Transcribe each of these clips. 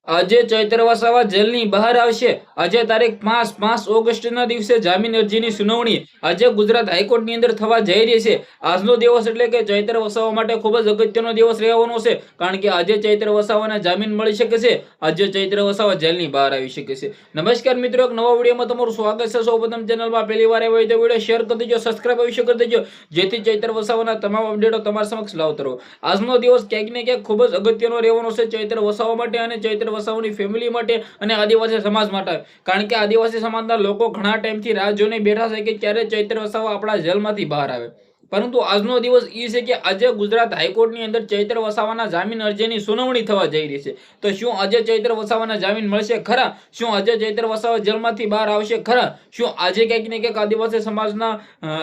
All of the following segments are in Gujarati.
આજે ચૈત્ર વસાવા જેલની બહાર આવશે। આજે તારીખ 5 ઓગસ્ટના દિવસે જામીન અરજીની સુનાવણી આજે ગુજરાત હાઈકોર્ટની અંદર થવા જઈ રહી છે। આજનો દિવસ એટલે કે ચૈત્ર વસાવા માટે ખૂબ જ અગત્યનો દિવસ રહેવાનો છે, કારણ કે આજે ચૈત્ર વસાવાને જામીન મળી શકે છે। આજે ચૈત્ર વસાવા જેલની બહાર આવી શકે છે। નમસ્કાર મિત્રો, એક નવા વિડીયોમાં તમારું સ્વાગત છે। સૌપ્રથમ ચેનલમાં પહેલી વાર આવ્યા હોય તો વિડીયો શેર કરી દેજો, સબસ્ક્રાઇબ અવશ્ય કરી દેજો, જેથી ચૈત્ર વસાવાના તમામ અપડેટો તમારા સમક્ષ લાવતો રહું। આજનો દિવસ ક્યાંક ને ક્યાંક ખૂબ જ અગત્યનો રહેવાનો છે ચૈત્ર વસાવા માટે અને ચૈત્ર વસાવાની ફેમિલી માટે અને આદિવાસી સમાજ માટે, કારણ કે આદિવાસી સમાજના લોકો ઘણા ટાઈમથી રાહ જોઈને બેઠા છે કે ક્યારે ચૈત્ર વસાવા આપણા જેલમાંથી બહાર આવે। પરંતુ આજનો દિવસ એ છે કે આજે ગુજરાત હાઈકોર્ટની અંદર ચૈત્ર વસાવાના જામીન અરજીની સુનાવણી થવા જઈ રહી છે। તો શું આજે ચૈત્ર વસાવાના જામીન મળશે ખરા? શું આજે ચૈત્ર વસાવા જેલમાંથી બહાર આવશે ખરા? શું આજે ક્યાંક ને ક્યાંક આદિવાસી સમાજના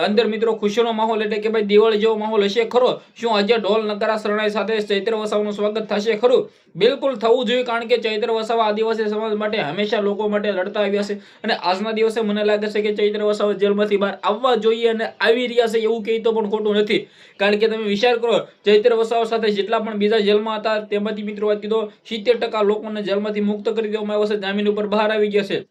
અંદર મિત્રો ખુશીનો માહોલ એટલે કે ભાઈ દિવાળી જેવો માહોલ હશે ખરો? શું આજે ઢોલ નગારા શરણાઈ સાથે ચૈત્ર વસાવાનું સ્વાગત થશે ખરું? બિલકુલ થવું જોઈએ, કારણ કે ચૈત્ર વસાવા આદિવાસી સમાજ માટે હંમેશા લોકો માટે લડતા આવ્યા છે અને આજના દિવસે મને લાગે છે કે ચૈત્ર વસાવા જેલમાંથી બહાર આવવા જોઈએ અને આવી રહ્યા છે એવું કહી તો પણ ખોટું નથી। કારણ કે તમે વિચાર કરો, ચૈત્ર વસાવા સાથે જેટલા પણ બીજા જેલમાં હતા તેમાંથી મિત્રો વાત કીધો 70% લોકોને જેલમાંથી મુક્ત કરી દેવામાં આવ્યા છે, જામીન ઉપર બહાર આવી ગયા છે।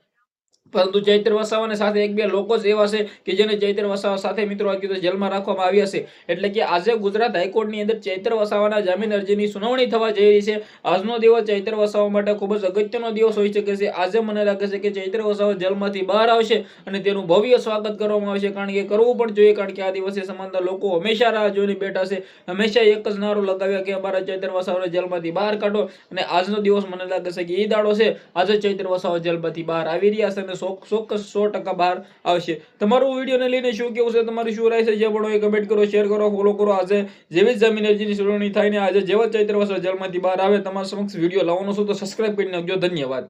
પરંતુ ચૈત્ર વસાવાને સાથે એક બે લોકો જ એવા છે કે જેને ચૈત્ર વસાવા સાથે મિત્રો કીધું જેલમાં રાખવામાં આવ્યા છે। એટલે કે આજે ગુજરાત હાઈકોર્ટની અંદર ચૈત્ર વસાવાના જામીન અરજીની સુનાવણી થવા જઈ રહી છે। આજનો દિવસ ચૈત્ર વસાવા માટે ખૂબ જ અગત્યનો દિવસ હોઈ શકે છે। આજે મને લાગે છે કે ચૈત્ર વસાવા જેલમાંથી બહાર આવશે અને તેનું ભવ્ય સ્વાગત કરવામાં આવશે, કારણ કે કરવું પણ જોઈએ, કારણ કે આદિવાસી સમાજના લોકો હંમેશા રાહ જોઈને બેઠા છે, હંમેશા એક જ નારો લગાવ્યા કે અમારા ચૈત્ર વસાવાને જેલમાંથી બહાર કાઢો। અને આજનો દિવસ મને લાગે છે કે એ દાડો છે। આજે ચૈત્ર વસાવા જેલમાંથી બહાર આવી રહ્યા છે અને ચોક્કસ 100% બહાર આવશે। તમારું વિડીયોને લઈને શું કેવું છે, તમારી શું રાય છે, જે પણ હોય કમેન્ટ કરો, શેર કરો, ફોલો કરો। આજે જેવી જામીન અરજીની સુનાવણી થાય ને આજે જેવા ચૈત્ર વસાવા જેલમાંથી બહાર આવે તમારા સમક્ષ વિડીયો લાવવાનો છું, તો સબસ્ક્રાઇબ કરી નાખજો। ધન્યવાદ।